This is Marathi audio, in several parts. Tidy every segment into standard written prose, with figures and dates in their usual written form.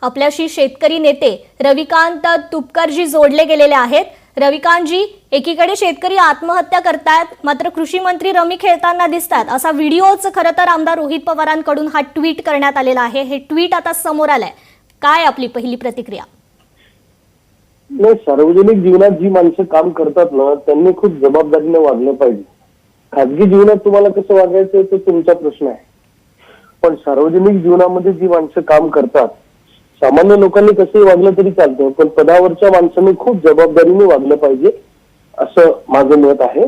आपल्याशी शेतकरी नेते रविकांत तुपकरजी जोडले गेलेले आहेत। रविकांतजी, एकीकडे शेतकरी आत्महत्या करतायत, मात्र कृषी मंत्री रमी खेळताना दिसतात असा व्हिडिओच खरं तर आमदार रोहित पवारांकडून हा ट्विट करण्यात आलेला आहे। हे ट्विट आता समोर आलंय, काय आपली पहिली प्रतिक्रिया? नाही, सार्वजनिक जीवनात जी माणसं काम करतात ना, त्यांनी खूप जबाबदारीने वागलं पाहिजे। खाजगी जीवनात तुम्हाला कसं वागायचं तो तुमचा प्रश्न आहे, पण सार्वजनिक जीवनामध्ये जी माणसं काम करतात, सामान्य लोकांनी कसंही वागलं तरी चालतं, पण पदावरच्या माणसांनी खूप जबाबदारीने वागलं पाहिजे असं माझं मत आहे।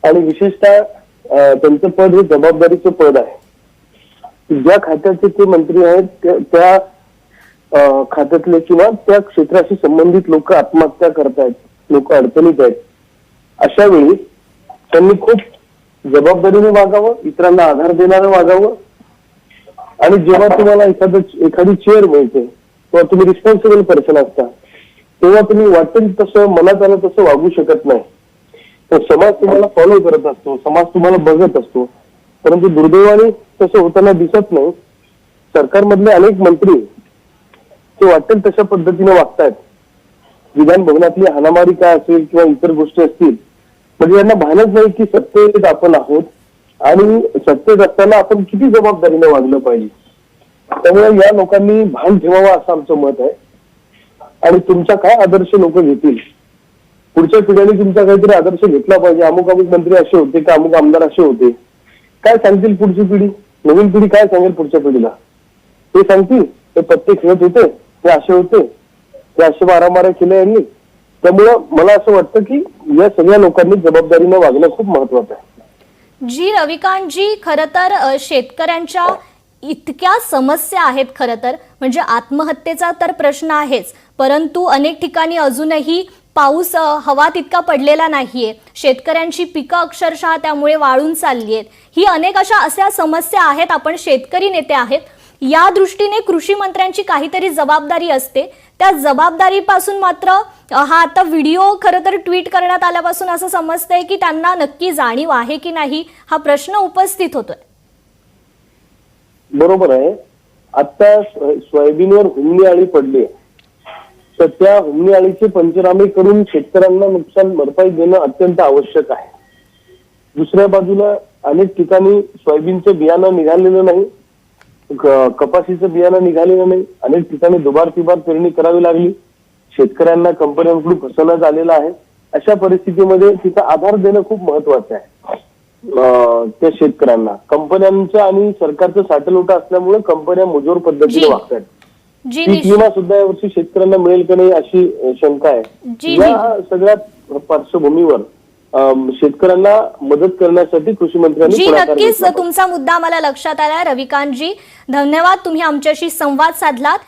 आणि विशेषतः त्यांचं पद हे जबाबदारीचं पद आहे। ज्या खात्याचे ते मंत्री आहेत त्या खात्यातले किंवा त्या क्षेत्राशी संबंधित लोक आत्महत्या करतायत, लोक अडचणीत आहेत, अशा वेळी त्यांनी खूप जबाबदारीने वागावं, इतरांना आधार देणारं वागावं। आणि जेव्हा तुम्हाला एखादी चेअर मिळते तेव्हा तुम्ही रिस्पॉन्सिबल पर्सन असता, तेव्हा तुम्ही वाटेल तसं मनात आलं तसं वागू शकत नाही। तर समाज तुम्हाला फॉलो करत असतो, समाज तुम्हाला बघत असतो, परंतु दुर्दैवाने तसं होताना दिसत नाही। सरकारमधले अनेक मंत्री ते वाटेल तशा पद्धतीने वागतायत। विधान भवनातली हाणामारी काय असेल किंवा इतर गोष्टी असतील, म्हणजे यांना भानच नाही की सत्तेत आपण आहोत आणि सत्तेत असताना आपण किती जबाबदारीने वागलं पाहिजे। त्यामुळे या लोकांनी भान ठेवावं असं आमचं मत आहे। आणि तुमचा काय आदर्श लोक घेतील, पुढच्या पिढ्यांनी तुमचा काहीतरी आदर्श घेतला पाहिजे। अमुक अमुक मंत्री असे होते का, अमुक आमदार असे होते, काय सांगतील पुढची पिढी? नवीन पिढी काय सांगेल पुढच्या पिढीला? ते सांगतील ते पत्ते खेळत होते, ते असे होते, ते असे मारामाऱ्या केल्या यांनी। त्यामुळं मला असं वाटतं की या सगळ्या लोकांनी जबाबदारीने वागणं खूप महत्वाचं आहे। जी रविकांतजी, खरं तर शेतकऱ्यांच्या इतक्या समस्या आहेत, खरं तर म्हणजे आत्महत्येचा तर प्रश्न आहेच, परंतु अनेक ठिकाणी अजूनही पाऊस हवा तितका पडलेला नाहीये, शेतकऱ्यांची पिकं अक्षरशः त्यामुळे वाळून चालली आहेत। ही अनेक अशा समस्या आहेत। आपण शेतकरी नेते आहेत, या दृष्टीने कृषी मंत्र्यांची काहीतरी जबाबदारी असते। त्या जबाबदारीपासून मात्र हा आता व्हिडिओ खरं तर ट्विट करण्यात आल्यापासून असं समजतंय की त्यांना नक्की जाणीव आहे की नाही, हा प्रश्न उपस्थित होतोय। बरोबर आहे। आता सोयाबीनवर हुमणी आळी पडली, तर त्या हुमणी आळीचे पंचनामे करून शेतकऱ्यांना नुकसान भरपाई देणं अत्यंत आवश्यक आहे। दुसऱ्या बाजूला अनेक ठिकाणी सोयाबीनचं बियाणं निघालेलं नाही, कपाशीचं बियाणं निघालेलं नाही, अनेक ठिकाणी दुबार तिबार पेरणी करावी लागली, शेतकऱ्यांना कंपन्यांकडून फसवण्यात आलेलं आहे। अशा परिस्थितीमध्ये तिचा आधार देणं खूप महत्वाचं आहे त्या शेतकऱ्यांना। कंपन्यांचं आणि सरकारचं साठलोटा असल्यामुळे कंपन्या मुजोर पद्धतीने वागतात। पीक विमा सुद्धा यावर्षी शेतकऱ्यांना मिळेल का नाही अशी शंका आहे। या सगळ्या पार्श्वभूमीवर शेतकऱ्यांना मदत करण्यासाठी कृषी मंत्र्यांनी नक्कीच तुमचा मुद्दा आम्हाला लक्षात आला रविकांतजी, धन्यवाद, तुम्ही आमच्याशी संवाद साधलात।